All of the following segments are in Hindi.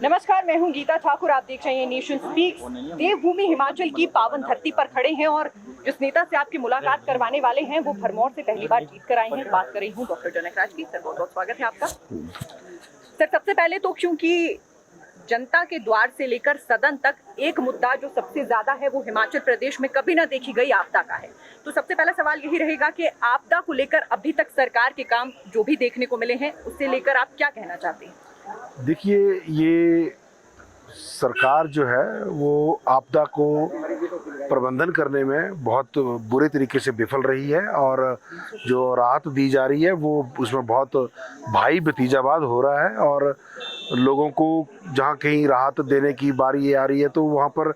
नमस्कार, मैं हूं गीता ठाकुर। आप देख रहे हैं नेशन स्पीक्स। देवभूमि हिमाचल की पावन धरती पर खड़े हैं और जिस नेता से आपकी मुलाकात करवाने वाले हैं वो भरमौर से पहली बार जीत कर आए हैं। बात कर रही हूं डॉक्टर जनकराज की। सर, बहुत बहुत स्वागत है आपका। सर, सबसे पहले तो क्योंकि जनता के द्वार से लेकर सदन तक एक मुद्दा जो सबसे ज्यादा है वो हिमाचल प्रदेश में कभी ना देखी गई आपदा का है, तो सबसे पहला सवाल यही रहेगा कि आपदा को लेकर अभी तक सरकार के काम जो भी देखने को मिले हैं उससे लेकर आप क्या कहना चाहते हैं? देखिए, ये सरकार जो है वो आपदा को प्रबंधन करने में बहुत बुरे तरीके से विफल रही है और जो राहत दी जा रही है वो उसमें बहुत भाई भतीजावाद हो रहा है और लोगों को जहाँ कहीं राहत देने की बारी आ रही है तो वहाँ पर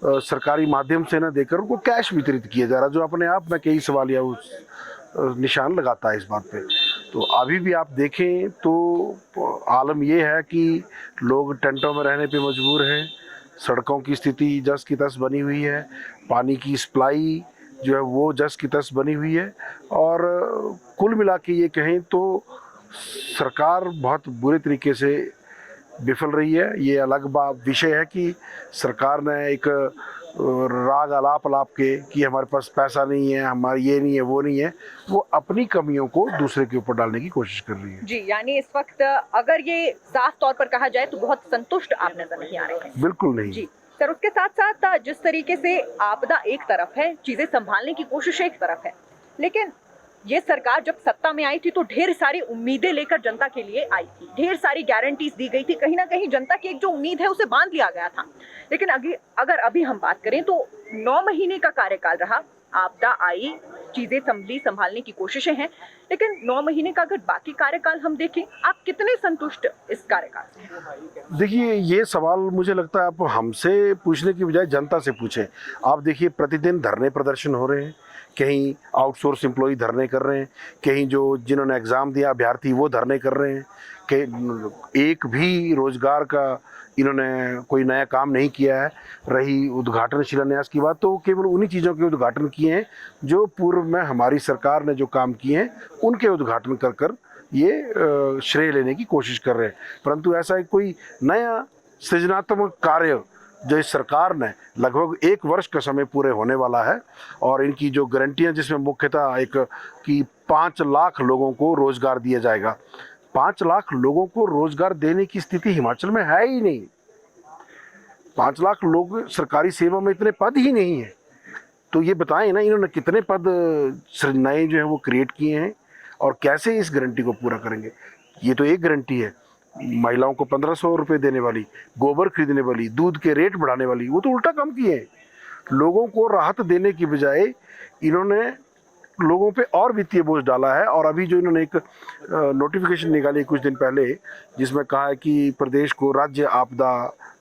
सरकारी माध्यम से न देकर उनको कैश वितरित किया जा रहा है, जो अपने आप में कई सवालिया निशान लगाता है इस बात पे। तो अभी भी आप देखें तो आलम ये है कि लोग टेंटों में रहने पे मजबूर हैं, सड़कों की स्थिति जस की तस बनी हुई है, पानी की सप्लाई जो है वो जस की तस बनी हुई है और कुल मिला के ये कहें तो सरकार बहुत बुरे तरीके से विफल रही है। ये अलग विषय है कि सरकार ने एक राग अलाप के कि हमारे पास पैसा नहीं है, हमारा ये नहीं है, वो नहीं है, वो अपनी कमियों को दूसरे के ऊपर डालने की कोशिश कर रही है। जी, यानी इस वक्त अगर ये साफ तौर पर कहा जाए तो बहुत संतुष्ट आप नजर नहीं आ रहे हैं। बिल्कुल नहीं जी सर, उसके साथ साथ जिस तरीके से आपदा एक तरफ है, चीजें संभालने की कोशिश एक तरफ है, लेकिन ये सरकार जब सत्ता में आई थी तो ढेर सारी उम्मीदें लेकर जनता के लिए आई थी, ढेर सारी गारंटीज दी गई थी, कहीं ना कहीं जनता की एक जो उम्मीद है उसे बांध लिया गया था। लेकिन अगर अभी हम बात करें तो 9 महीने का कार्यकाल रहा, आपदा आई, चीजें संभालने की कोशिशें हैं, लेकिन 9 महीने का अगर बाकी कार्यकाल हम देखें, आप कितने संतुष्ट इस कार्यकाल से? देखिए, ये सवाल मुझे लगता है आप हमसे पूछने की बजाय जनता से पूछें। आप देखिए, प्रतिदिन धरने प्रदर्शन हो रहे हैं, कहीं आउटसोर्स एम्प्लॉय धरने कर रहे हैं, कहीं जो जिन्होंने एग्ज़ाम दिया अभ्यर्थी वो धरने कर रहे हैं, कि एक भी रोज़गार का इन्होंने कोई नया काम नहीं किया है। रही उद्घाटन शिलान्यास की बात, तो केवल उन्हीं चीज़ों के उद्घाटन किए हैं जो पूर्व में हमारी सरकार ने जो काम किए हैं उनके उद्घाटन कर कर ये श्रेय लेने की कोशिश कर रहे हैं। परंतु ऐसा कोई नया सृजनात्मक कार्य जो इस सरकार ने लगभग 1 वर्ष का समय पूरे होने वाला है और इनकी जो गारंटियां जिसमें मुख्यतः एक कि 5 लाख लोगों को रोजगार दिया जाएगा। 5 लाख लोगों को रोजगार देने की स्थिति हिमाचल में है ही नहीं। 5 लाख लोग सरकारी सेवा में, इतने पद ही नहीं है। तो ये बताएं ना, इन्होंने कितने पद नए जो है वो क्रिएट किए हैं और कैसे इस गारंटी को पूरा करेंगे। ये तो एक गारंटी है, महिलाओं को 1500 रुपये देने वाली, गोबर खरीदने वाली, दूध के रेट बढ़ाने वाली, वो तो उल्टा काम किए हैं। लोगों को राहत देने की बजाय इन्होंने लोगों पे और वित्तीय बोझ डाला है। और अभी जो इन्होंने एक नोटिफिकेशन निकाली कुछ दिन पहले जिसमें कहा है कि प्रदेश को राज्य आपदा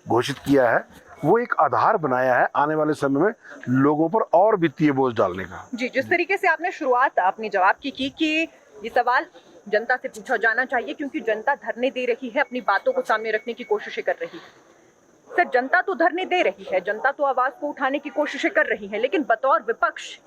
घोषित किया है, वो एक आधार बनाया है आने वाले समय में लोगों पर और वित्तीय बोझ डालने का। जी, जिस तरीके से आपने शुरुआत अपने जवाब की कि ये सवाल जनता से पूछा जाना चाहिए क्योंकि जनता धरने दे रही है, अपनी बातों को सामने रखने की कोशिशें कर रही है। सर, जनता तो धरने दे रही है, जनता तो आवाज को उठाने की कोशिशें कर रही है, लेकिन बतौर विपक्ष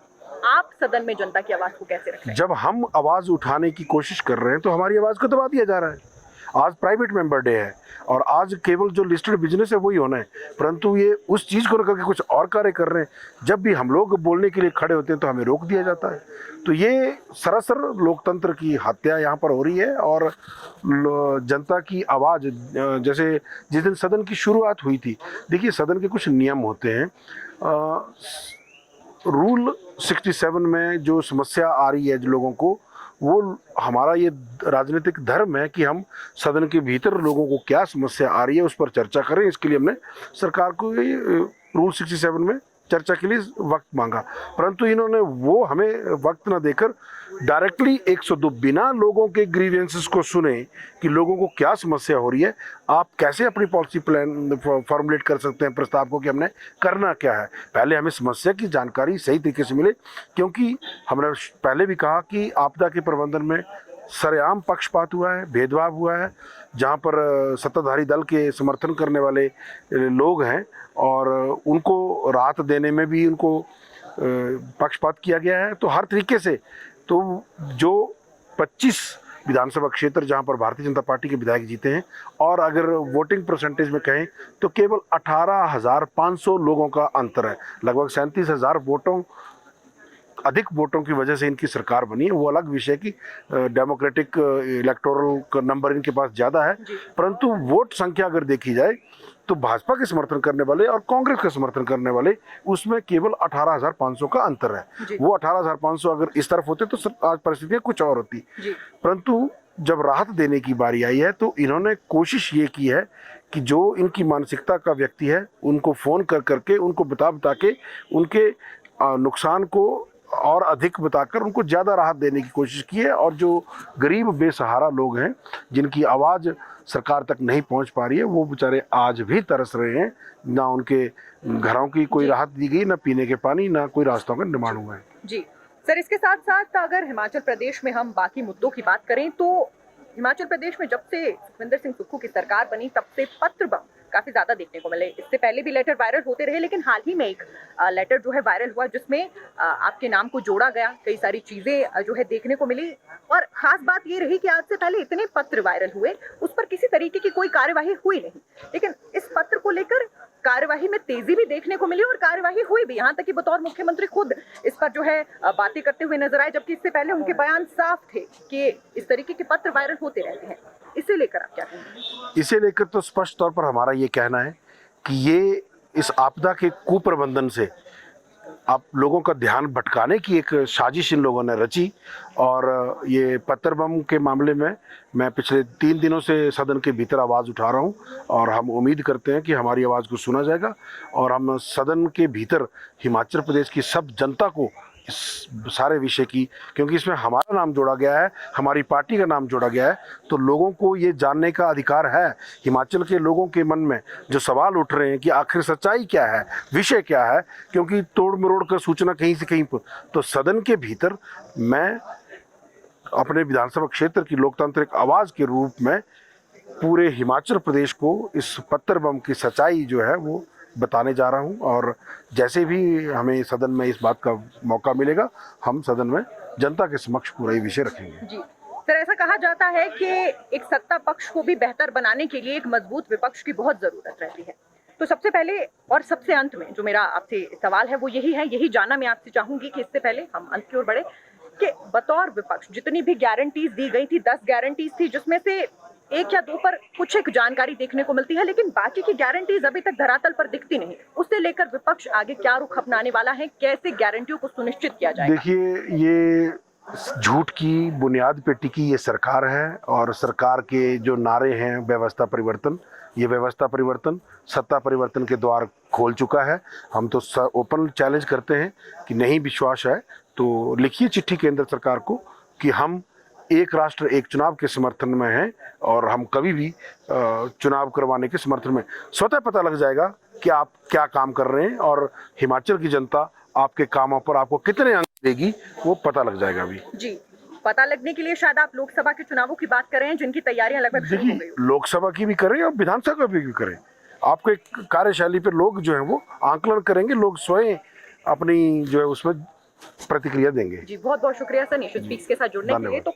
आप सदन में जनता की आवाज को कैसे रख रहे हैं? जब हम आवाज उठाने की कोशिश कर रहे हैं तो हमारी आवाज को दबा दिया जा रहा है। आज प्राइवेट मेंबर डे है और आज केवल जो लिस्टेड बिजनेस है वही होना है, परंतु ये उस चीज़ को लेकर के कुछ और कार्य कर रहे हैं। जब भी हम लोग बोलने के लिए खड़े होते हैं तो हमें रोक दिया जाता है। तो ये सरासर लोकतंत्र की हत्या यहाँ पर हो रही है और जनता की आवाज़, जैसे जिस दिन सदन की शुरुआत हुई थी, देखिए सदन के कुछ नियम होते हैं। रूल 67 में जो समस्या आ रही है लोगों को, वो हमारा ये राजनीतिक धर्म है कि हम सदन के भीतर लोगों को क्या समस्या आ रही है उस पर चर्चा करें। इसके लिए हमने सरकार को रूल 67 में चर्चा के लिए वक्त मांगा, परंतु इन्होंने वो हमें वक्त न देकर डायरेक्टली 102 बिना लोगों के ग्रीवेंसेस को सुने कि लोगों को क्या समस्या हो रही है, आप कैसे अपनी पॉलिसी प्लान फॉर्मुलेट कर सकते हैं प्रस्ताव को कि हमने करना क्या है। पहले हमें समस्या की जानकारी सही तरीके से मिले, क्योंकि हमने पहले भी कहा कि आपदा के प्रबंधन में सरेआम पक्षपात हुआ है, भेदभाव हुआ है। जहाँ पर सत्ताधारी दल के समर्थन करने वाले लोग हैं और उनको राहत देने में भी उनको पक्षपात किया गया है। तो हर तरीके से तो जो 25 विधानसभा क्षेत्र जहां पर भारतीय जनता पार्टी के विधायक जीते हैं, और अगर वोटिंग परसेंटेज में कहें तो केवल 18,500 लोगों का अंतर है। लगभग 37,000 अधिक वोटों की वजह से इनकी सरकार बनी है। वो अलग विषय की डेमोक्रेटिक इलेक्टोरल का नंबर इनके पास ज़्यादा है, परंतु वोट संख्या अगर देखी जाए तो भाजपा के समर्थन करने वाले और कांग्रेस का समर्थन करने वाले उसमें केवल 18,500 का अंतर है। वो 18,500 अगर इस तरफ होते तो आज परिस्थितियाँ कुछ और होती, परंतु जब राहत देने की बारी आई है तो इन्होंने कोशिश ये की है कि जो इनकी मानसिकता का व्यक्ति है उनको फ़ोन कर करके, उनको बता के उनके नुकसान को और अधिक बताकर उनको ज़्यादा राहत देने की कोशिश की है। और जो गरीब बेसहारा लोग हैं जिनकी आवाज़ सरकार तक नहीं पहुंच पा रही है, वो बेचारे आज भी तरस रहे हैं। ना उनके घरों की कोई राहत दी गई, ना पीने के पानी, ना कोई रास्तों का निर्माण हुआ है। जी सर, इसके साथ साथ अगर हिमाचल प्रदेश में हम बाकी मुद्दों की बात करें तो हिमाचल प्रदेश में जब से सुखविंदर सिंह सुक्खू की सरकार बनी तब से पत्र बम काफी ज्यादा देखने को मिले। इससे पहले भी लेटर वायरल होते रहे, लेकिन हाल ही में एक लेटर जो है वायरल हुआ जिसमें आपके नाम को जोड़ा गया। कई सारी चीजें जो है देखने को मिली, और खास बात ये रही कि आज से पहले इतने पत्र वायरल हुए, उस पर किसी तरीके की कोई कार्यवाही हुई नहीं, लेकिन इस पत्र को लेकर कार्यवाही में तेजी भी देखने को मिली और कार्यवाही हुई भी। यहाँ तक कि बतौर मुख्यमंत्री खुद इस पर जो है बातें करते हुए नजर आए, जबकि इससे पहले उनके बयान साफ थे कि इस तरीके के पत्र वायरल होते रहते हैं। इसे लेकर आप क्या कहेंगे? इसे लेकर तो स्पष्ट तौर पर हमारा ये कहना है कि ये इस आपदा के कुप्रबंधन से आप लोगों का ध्यान भटकाने की एक साजिश इन लोगों ने रची। और ये पत्थर बम के मामले में मैं पिछले 3 दिनों से सदन के भीतर आवाज़ उठा रहा हूं, और हम उम्मीद करते हैं कि हमारी आवाज़ को सुना जाएगा और हम सदन के भीतर हिमाचल प्रदेश की सब जनता को इस सारे विषय की, क्योंकि इसमें हमारा नाम जोड़ा गया है, हमारी पार्टी का नाम जोड़ा गया है, तो लोगों को ये जानने का अधिकार है। हिमाचल के लोगों के मन में जो सवाल उठ रहे हैं कि आखिर सच्चाई क्या है, विषय क्या है, क्योंकि तोड़ मरोड़ कर सूचना कहीं से कहीं पर, तो सदन के भीतर मैं अपने विधानसभा क्षेत्र की लोकतांत्रिक आवाज़ के रूप में पूरे हिमाचल प्रदेश को इस पत्थर बम की सच्चाई जो है वो बताने जा रहा हूं। और जैसे भी हमें सदन में इस बात का मौका मिलेगा, हम सदन में जनता के समक्ष पूरा ये विषय रखेंगे। जी सर, ऐसा कहा जाता है कि एक सत्ता पक्ष को भी बेहतर बनाने के लिए एक मजबूत विपक्ष की बहुत जरूरत रहती है। तो सबसे पहले और सबसे अंत में जो मेरा आपसे सवाल है वो यही जानना मैं आपसे चाहूंगी कि इससे पहले हम अंत की ओर बढ़े कि बतौर विपक्ष जितनी भी गारंटीज दी गई थी, 10 गारंटीज थी, जिसमें से 1 या 2 पर कुछ एक जानकारी देखने को मिलती है, लेकिन बाकी की गारंटीज अभी तक धरातल पर दिखती नहीं। उससे लेकर विपक्ष आगे क्या रुख अपनाने वाला है, कैसे गारंटियों को सुनिश्चित किया जाएगा? देखिए, ये झूठ की बुनियाद पे टिकी ये सरकार है, और सरकार के जो नारे हैं व्यवस्था परिवर्तन, ये व्यवस्था परिवर्तन सत्ता परिवर्तन के द्वार खोल चुका है। हम तो ओपन चैलेंज करते हैं कि नहीं विश्वास है तो लिखिए चिट्ठी केंद्र सरकार को कि हम एक राष्ट्र एक चुनाव के समर्थन में हैं, और हम कभी भी चुनाव करवाने के समर्थन में। स्वतः पता लग जाएगा कि आप क्या काम कर रहे हैं, और हिमाचल की जनता आपके कामों पर आपको कितने अंक देगी वो पता लग जाएगा अभी। जी, पता लगने के लिए शायद आप लोकसभा के चुनावों की बात कर रहे हैं जिनकी तैयारियां लगभग शुरू हो गई। लोकसभा की भी करें और विधानसभा की भी करें, आपको एक कार्यशैली पर लोग जो है वो आंकलन करेंगे, लोग स्वयं अपनी जो है उसमें प्रतिक्रिया देंगे। जी, बहुत बहुत शुक्रिया सर नेशन स्पीक्स के साथ जुड़ने के लिए। तो